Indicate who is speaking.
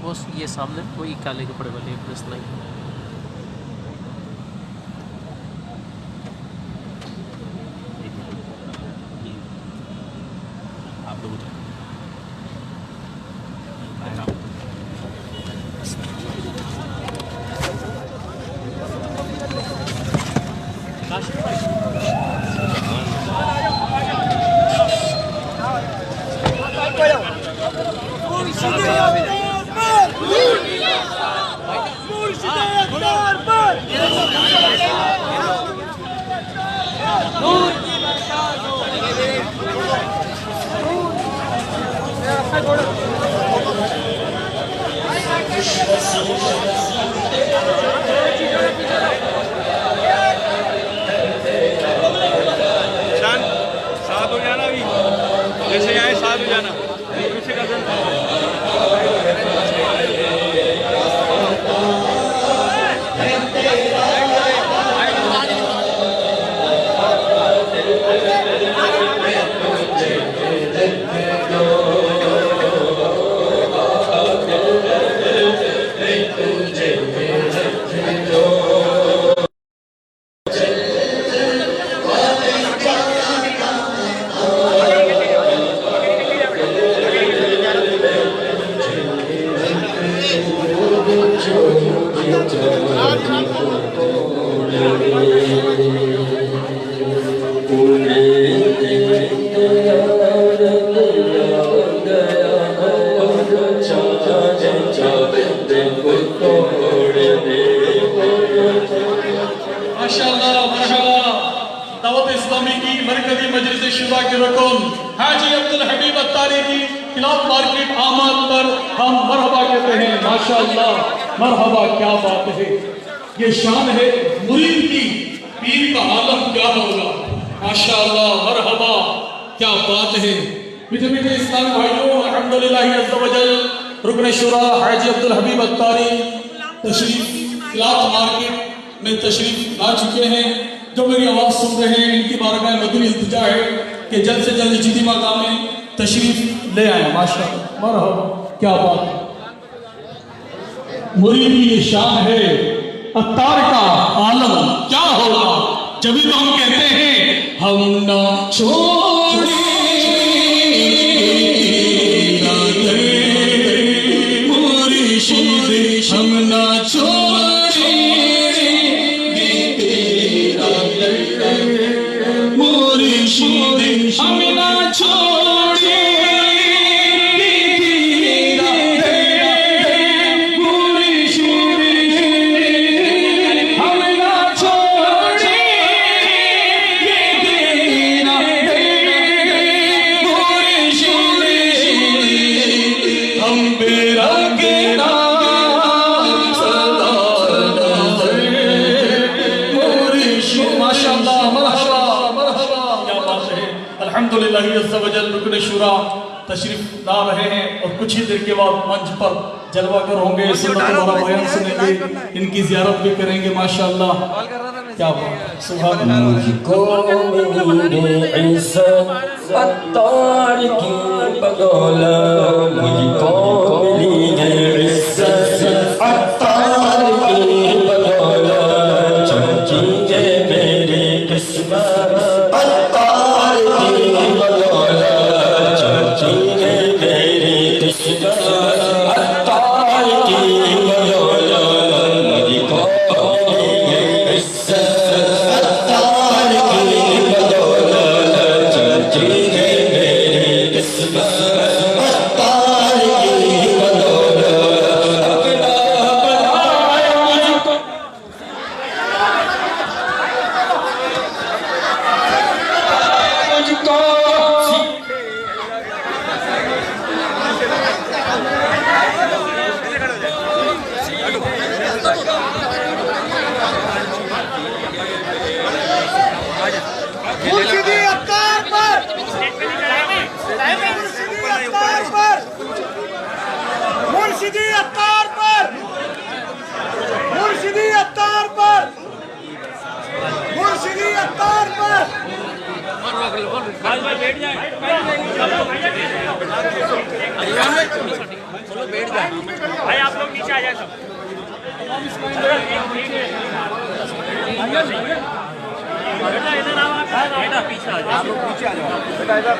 Speaker 1: वो ये सामने वही काले कपड़े वाले प्रेस लाइन।
Speaker 2: साथ हो जाना भी जैसे आए साथ हो जाना पीछे का
Speaker 3: के रकून हाजी अब्दुल हबीब अत्तारी की खिलाफ मार्केट आमद पर हम मरहबा कहते हैं। माशाअल्लाह मरहबा, क्या बात है, ये शान है मुरीद की, पीर का आलम क्या होगा। माशाअल्लाह मरहबा, क्या बात है। मीठे मीठे इस्लामी भाइयों, अल्हम्दुलिल्लाह अज़्ज़ा वजल रुकन शुरा हाजी अब्दुल हबीब अत्तारी तशरीफ खिलाफ मार्केट में तशरीफ ला चुके हैं। जो मेरी आवाज़ सुन रहे हैं, इनकी बारगाह में मदनी इल्तिजा है कि जल्द से जल्द जिदी मकाम में तशरीफ ले आए। माशाअल्लाह मरहबा, क्या बात है। मुरीद की ये शान है, अत्तार का आलम क्या होगा। जब तो हम कहते हैं हम ना छोड़े मुर्शिद, हम ना छोड़े मुर्शिद, हम ना छोड़े अल्हम्दुलिल्लाह अज़्ज़ा वजल रुकन शुरा तशरीफ ला रहे हैं और कुछ ही देर के बाद मंच पर जलवागर होंगे, सुन्नत वाला बयान सुनेंगे, इनकी ज़ियारत भी करेंगे। माशाअल्लाह क्या बात, सुभान अल्लाह।
Speaker 4: मुझको मेरे इज़्ज़त अत्तार की बगौला, मुझको मेरी इज़्ज़त अत्तार की बगौला, चमकीजे मेरी किस्मत अत्तार की बगौला, चमकीजे मेरी किस्मत अत्तार की बगौला, मुझको मेरी इज़्ज़त अत्तार की बगौला, चमकीजे मेरी किस्मत अत्तार की बगौला, अपना बनाया मुझको
Speaker 5: मुर्शिदी अत्तार पर, मुर्शिदी अत्तार पर, मुर्शिदी अत्तार पर, मुर्शिदी अत्तार पर,
Speaker 1: बैठ जाए।
Speaker 6: भाई आप लोग नीचे आ जाए सब। बेटा इधर आओ, आप बेटा पीछे आ जाओ, आप लोग पीछे आ जाओ बेटा इधर।